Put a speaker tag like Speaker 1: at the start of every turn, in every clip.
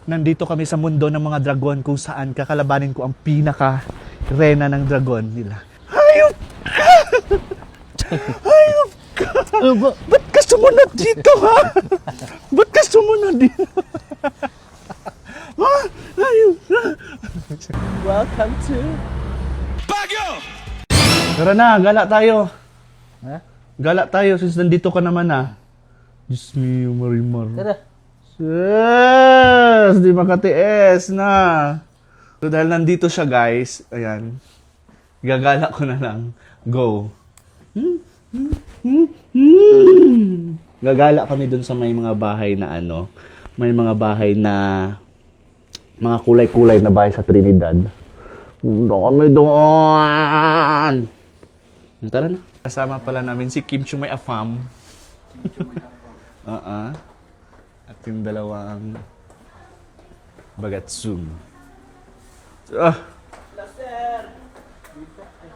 Speaker 1: Nandito kami sa mundo ng mga dragon kung saan kakalabanin ko ang pinaka-rena ng dragon nila. Hayop ka! Hayop ka! Ba't ka sumunod dito, ha? Ba't ka sumunod dito? Ha? Hayop ka! Welcome to... Baguio! Tara na, gala tayo.
Speaker 2: Ha?
Speaker 1: Gala tayo since nandito ka naman, ha? Diyos mio, Marimar.
Speaker 2: Tara.
Speaker 1: Yes! Di makatiis na. So dahil nandito siya guys, ayan, gagala ko na lang. Go. Gagala kami dun sa may mga bahay na ano, may mga bahay na, mga kulay-kulay na bahay sa Trinidad. Doon kami doon. Tara na. Kasama pala namin si Kim Chumay Afam. At yung dalawang Bagatsum.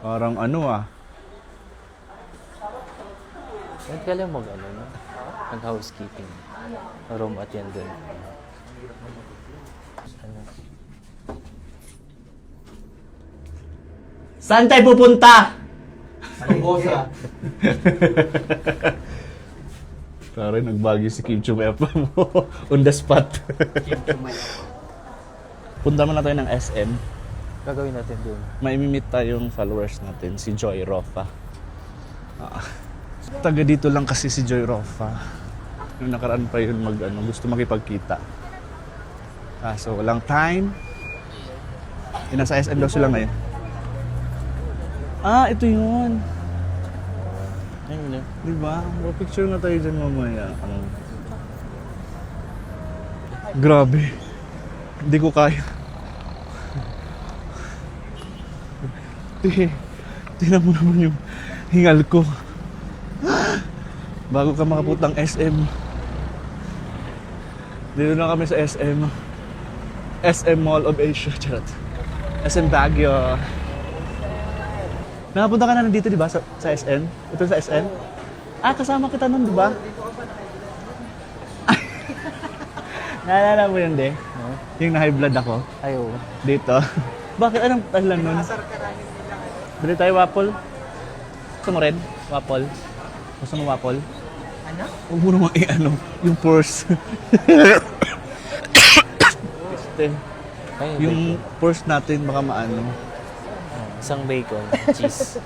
Speaker 1: Parang ano
Speaker 2: Huwag ka lang mag-ano, no? Mag-housekeeping. Room at yan dun. Ano?
Speaker 1: Saan tayo pupunta?
Speaker 3: Panggosa.
Speaker 1: Sorry, nagbagyo si Kim Chumay Afam mo. On the spot. Punta muna tayo ng SM.
Speaker 2: Gagawin natin dun.
Speaker 1: Maimimit tayong followers natin, si Joy Rofa. Taga dito lang kasi si Joy Rofa. Nung nakaraan pa yun gusto makipagkita. Kaso walang time. Nasa SM daw sila ngayon. Ito yun.
Speaker 2: Ayun, no?
Speaker 1: Diba? Picture na tayo dyan mamaya. Grabe. Hindi ko kaya. Tingnan mo naman yung hingal ko. Bago ka makaputang SM. Dito na kami sa SM. SM Mall of Asia. Charot. SM Baguio. Nakapunta ka na dito, di ba? Sa SM? Ito sa SM? Kasama kita nun, di ba? Naalala mo yun, de?
Speaker 2: No?
Speaker 1: Yung na-high blood ako.
Speaker 2: Ayaw.
Speaker 1: Dito. Bakit? Anong dahilan nun? Bili tayo waffle. Gusto mo rin? Waffle? Gusto mo waffle?
Speaker 3: Ano?
Speaker 1: Huwag mo naman yung purse.
Speaker 2: Ay,
Speaker 1: Yung purse natin baka maano.
Speaker 2: isang bacon, cheese.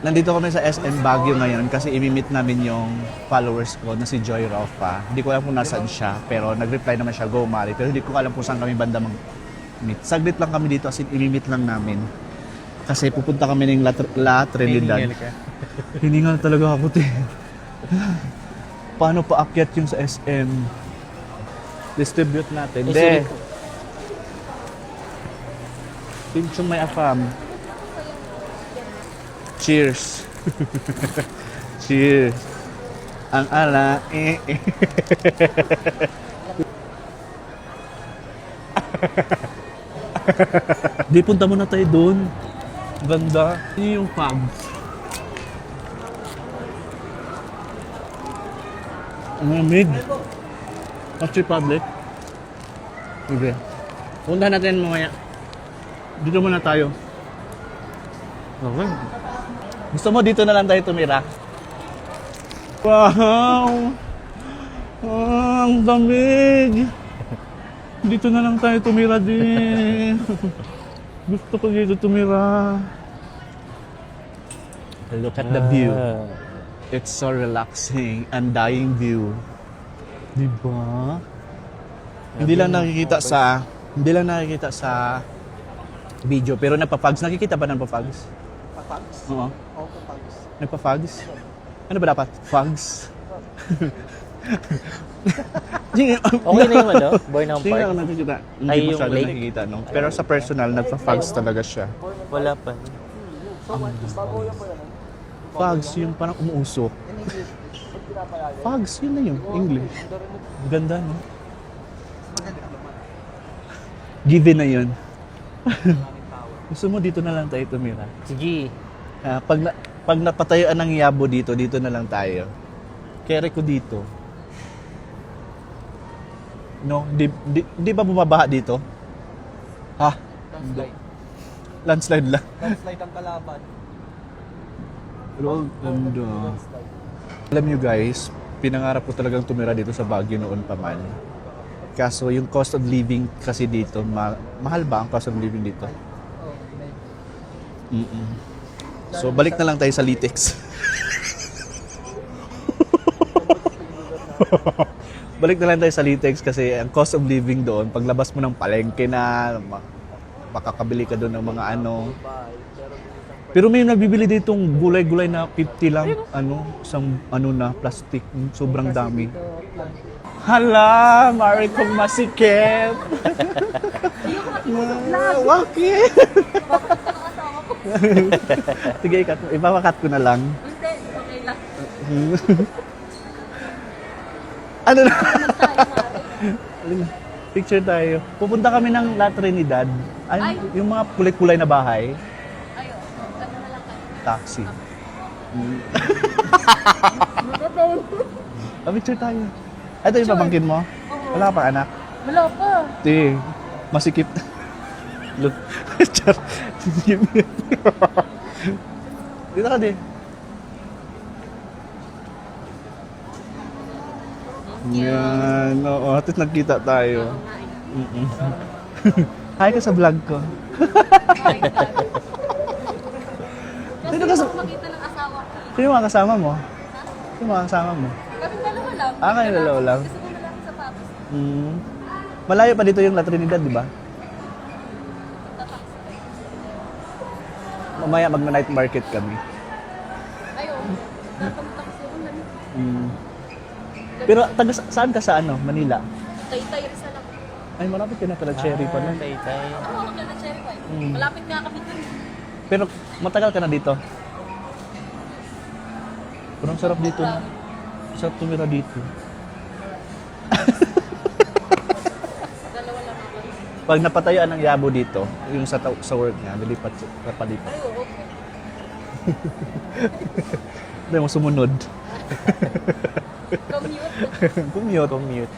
Speaker 1: Nandito kami sa SM Baguio ngayon kasi imimit namin yung followers ko na si Joy Rofa. Hindi ko alam kung nasaan siya, pero nag-reply naman siya, go Mari. Pero hindi ko alam kung saan kami banda mag-meet. Saglit lang kami dito, as in imimit lang namin. Kasi pupunta kami ng La Trinidad. Hiningal talaga ako, te. Paano paakyat yung sa SM? Distribute natin. Hindi. Pinchong may afam. Cheers. Cheers. Ang ala, Di, punta muna tayo doon. Ganda. Yun yung pub. Ang lamig. Country Public. Okay. Punta natin mamaya. Dito muna tayo.
Speaker 2: Okay.
Speaker 1: Gusto mo dito na lang tayo tumira? Wow! Ang damig! Dito na lang tayo tumira din. Gusto ko dito tumira. Look at the view. It's so relaxing. Undying view. Diba? Hindi lang nakikita sa video, pero nagpa-fogs. Nakikita ba ng pa-fogs?
Speaker 3: Papags?
Speaker 1: Oo.
Speaker 3: Oo, papags.
Speaker 1: Nagpa-fogs? Ano ba dapat? Fogs? Sige,
Speaker 2: Okay na yung ano? Bornholm
Speaker 1: Tingnan ako
Speaker 2: Park?
Speaker 1: nakikita. Hindi
Speaker 2: Ay, yung
Speaker 1: masyado
Speaker 2: lake?
Speaker 1: nakikita, no? Pero sa personal, nagpa-fogs talaga siya.
Speaker 2: Wala pa.
Speaker 3: Bago yan po yan.
Speaker 1: Fogs, yung parang umuusok.
Speaker 3: In English, pag pinapalagay.
Speaker 1: Fogs, yun na yung English. Ganda, no? Given na yun. Gusto mo dito na lang tayo tumira?
Speaker 2: Sige.
Speaker 1: Pag napatayuan ng yabo dito na lang tayo. Kere ko dito. No? Di ba bumabaha dito? Ha?
Speaker 3: Landslide.
Speaker 1: Landslide lang.
Speaker 3: Landslide ang kalaban.
Speaker 1: Pero ang ganda.
Speaker 3: Landslide.
Speaker 1: Alam nyo guys, pinangarap ko talagang tumira dito sa Baguio noon pa man. Kaso yung cost of living kasi dito, mahal ba ang cost of living dito? Mm-mm. So balik na lang tayo sa Litex. Balik na lang tayo sa Litex kasi ang cost of living doon, paglabas mo ng palengke na, makakabili ka doon ng mga ano. Pero may nagbibili ditong gulay-gulay na 50 lang, isang na, plastic, sobrang dami. Hala, mari kong masikip. Bakit? Sige, ipapakat ko na lang.
Speaker 4: Hindi, okay lang.
Speaker 1: Ano na?
Speaker 4: Tayo, Mari.
Speaker 1: Picture tayo. Pupunta kami ng La Trinidad. Ay, yung mga kulay-kulay na bahay.
Speaker 4: Ayo, ano na lang kayo.
Speaker 1: Taxi.
Speaker 4: Maganda.
Speaker 1: Picture tayo. Ito yung pamangkin mo? Wala ka pang anak?
Speaker 4: Wala pa.
Speaker 1: Di, masikip. Look. Char. Dito ka di. Yan. Oo, at least nagkita tayo. Mm-mm. Hi ka sa vlog ko.
Speaker 4: Ay, tayo. Kasi
Speaker 1: Sino ka sa-
Speaker 4: ako makita ng asawa ko.
Speaker 1: Sino yung mga kasama mo? Sino yung mga kasama mo?
Speaker 4: Kaming dalawa lang.
Speaker 1: Kayo dalawa lang?
Speaker 4: Gusto ko na lang sa papas.
Speaker 1: Malayo pa dito yung La Trinidad, di ba? Mamaya mag-night market kami.
Speaker 4: Ayun. Tatang-tang siya ko lang.
Speaker 1: Pero saan ka sa Manila?
Speaker 4: Tay-tay, isa lang.
Speaker 1: Ay, malapit ka na pala, Cherry pa nun.
Speaker 2: Tay-tay.
Speaker 4: Ako, ako na cherry pie. Malapit nga kami dun.
Speaker 1: Pero matagal ka na dito? Pero ang sarap dito. Sarap tumira dito.
Speaker 4: Dalawa lang ako.
Speaker 1: Pag napatayaan ng yabo dito, yung sa work niya, nilipat, napalipat.
Speaker 4: Ay, okay.
Speaker 1: Hindi mo sumunod.
Speaker 4: Commute.
Speaker 1: Commute.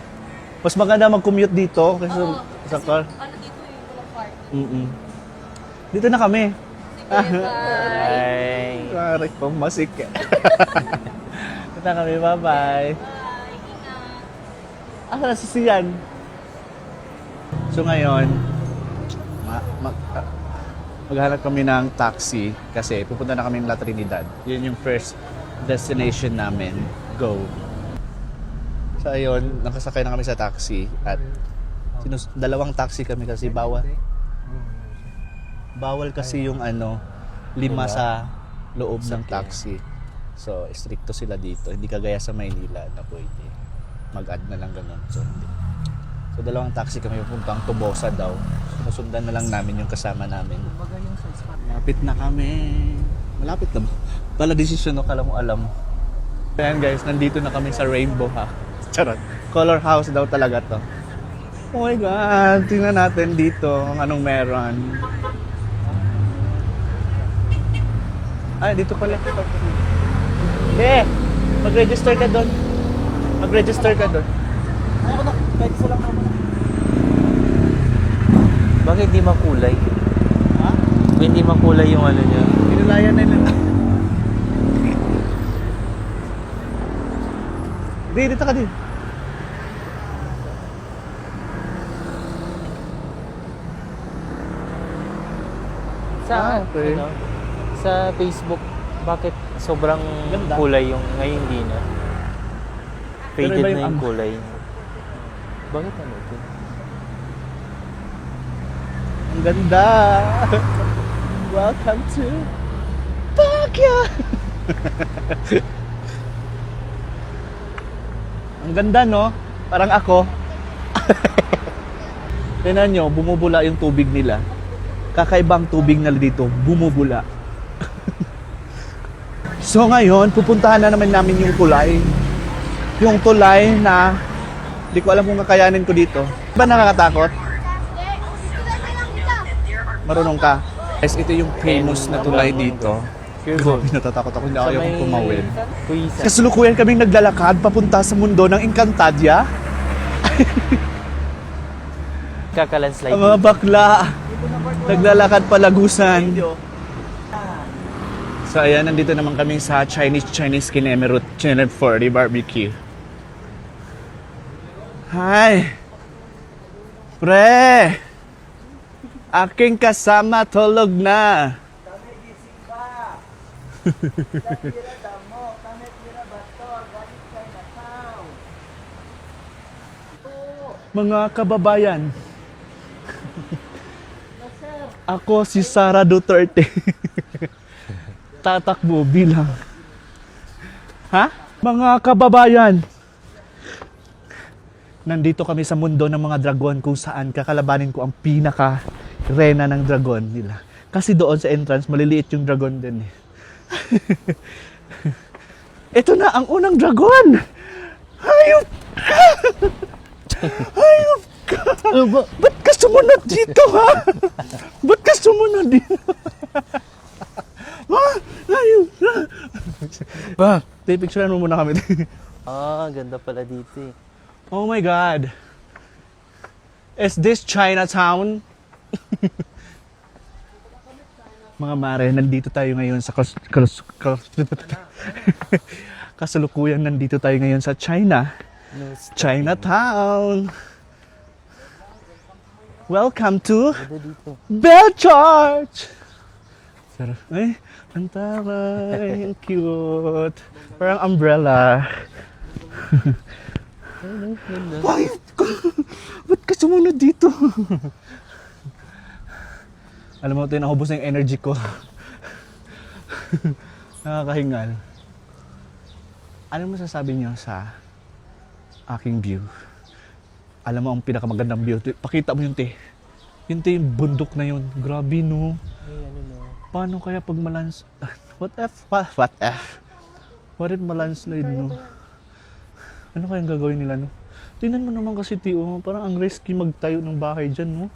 Speaker 1: Mas maganda mag-commute dito kasi
Speaker 4: Oo,
Speaker 1: sa
Speaker 4: kasi
Speaker 1: car.
Speaker 4: ano dito yung walang park.
Speaker 1: Dito na kami.
Speaker 4: Sige, bye.
Speaker 2: Ay.
Speaker 1: Sorry, pumasik. Dito na kami, bye-bye.
Speaker 4: Bye. Ingat.
Speaker 1: Asa na si Sian? So ngayon, maghanap kami ng taxi kasi pupunta na kami ng La Trinidad. Yun yung first destination namin. Go! So ayun, nakasakay na kami sa taxi at dalawang taxi kami kasi bawal kasi yung 5 sa loob ng taxi. So stricto sila dito. Hindi kagaya sa Maynila na pwede mag-add na lang ganun. So hindi. So dalawang taxi kami pupuntang Tubosa daw. Sinusundan na lang namin yung kasama namin. Malapit na kami. Malapit na ba? Pala desisyon no, kala mo alam. Ayan guys, nandito na kami sa Rainbow ha. Charot. Color house daw talaga to. Oh my God, tingnan natin dito kung anong meron. Ay, dito pala. Mag-register ka doon. Mag-register ka doon.
Speaker 3: Ako na, kahit isa lang naman.
Speaker 2: Bakit di makulay?
Speaker 1: Ha?
Speaker 2: Hindi makulay yung ano niya.
Speaker 1: Pinulayan na nila. Dito ka din.
Speaker 2: Sa,
Speaker 1: okay.
Speaker 2: Sa Facebook, bakit sobrang
Speaker 1: Ganda.
Speaker 2: kulay yung ngayon hindi na?
Speaker 1: Pero
Speaker 2: Faded
Speaker 1: iba
Speaker 2: na
Speaker 1: yung
Speaker 2: yung kulay. Bakit ano ito?
Speaker 1: Ang ganda. Welcome to Baguio. Ang ganda, no? Parang ako. Tingnan nyo, bumubula yung tubig nila. Kakaibang tubig na dito, bumubula. So ngayon, pupuntahan na naman namin yung tulay. Yung tulay na hindi ko alam kung kakayanin ko dito. Ba nakakatakot? Marunong ka? Guys, ito yung famous na tulay dito. Grabe, natatakot ako. Hindi ayaw kong tumawid.
Speaker 2: Puisa.
Speaker 1: Kasalukuyan kaming naglalakad papunta sa mundo ng Encantadia.
Speaker 2: Magkakalandslide.
Speaker 1: Ang mga bakla. Naglalakad palagusan. So ayan, nandito naman kami sa Chinese Kinemerut Channel 40 Barbecue. Hi! Pre! Aking kasama tulog na. Mga kababayan, ako si Sara Duterte. Tatakbo bilang. Ha? Mga kababayan, nandito kami sa mundo ng mga dragon kung saan kakalabanin ko ang pinaka-rena ng dragon nila. Kasi doon sa entrance, maliliit yung dragon din eh. Ito na ang unang dragon! Hayop! Hayop ka! Ba't ka sumunod dito, ha? Ba't ka sumunod dito? Ha? Hayop ka! Ba, picturean mo muna kami.
Speaker 2: Ganda pala dito eh.
Speaker 1: Oh my God! Is this Chinatown? Mga mare, nandito tayo ngayon sa kasalukuyan nandito tayo ngayon sa China. Chinatown. Welcome to
Speaker 2: Ganda dito.
Speaker 1: Bell Church. Sarap. Ay, ang taray, ang cute. Parang umbrella. Bakit ka? Ba't ka sumunod dito? Alam mo, ito nakubos na yung energy ko. Nakakahingal. Ano masasabi niyo sa aking view? Alam mo ang pinakamagandang view. Pakita mo yung te. Yung te, yung bundok na yun. Grabe, no?
Speaker 2: Ay, ano no?
Speaker 1: Paano kaya pag malans... What if? What if? What if malandslide, no? Ano kayang gagawin nila, no? Tingnan mo naman kasi, Tio. Parang ang risky magtayo ng bahay dyan, no?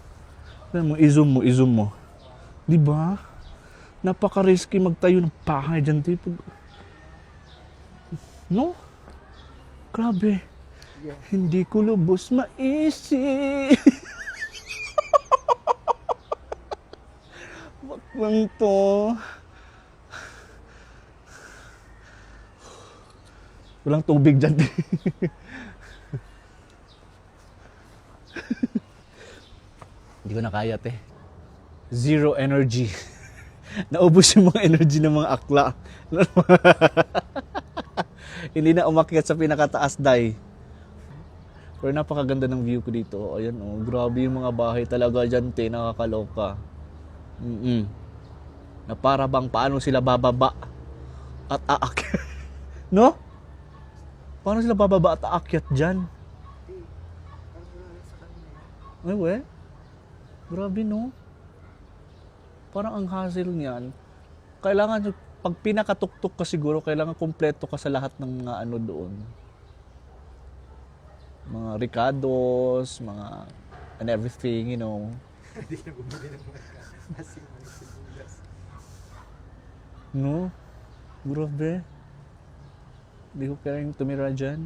Speaker 1: Tingnan mo, i-zoom mo. Diba? Napaka-risky magtayo ng bahay dyan, Tio. No? Grabe.
Speaker 3: Yeah.
Speaker 1: Hindi ko lubos maisip. Wag lang to. Walang tubig dyan. Hindi ko na kaya, te. Zero energy. Naubos yung mga energy ng mga akla. Hindi na umakyat sa pinakataas, day. Pero napakaganda ng view ko dito. Ayan, oh, grabe yung mga bahay talaga dyan, te. Nakakaloka. Na para bang paano sila bababa at aakyat. No? Paano sila bababa at aakyat dyan? Ay, we? Grabe, no? Parang ang hassle niyan. Kailangan, pag pinakatuktok ka siguro, kailangan kompleto ka sa lahat ng mga ano doon. Mga ricados, mga and everything, you know.
Speaker 3: Hindi na bumili ng mga asin ng sibulas.
Speaker 1: No? Grabe. Hindi ko kayang tumira dyan.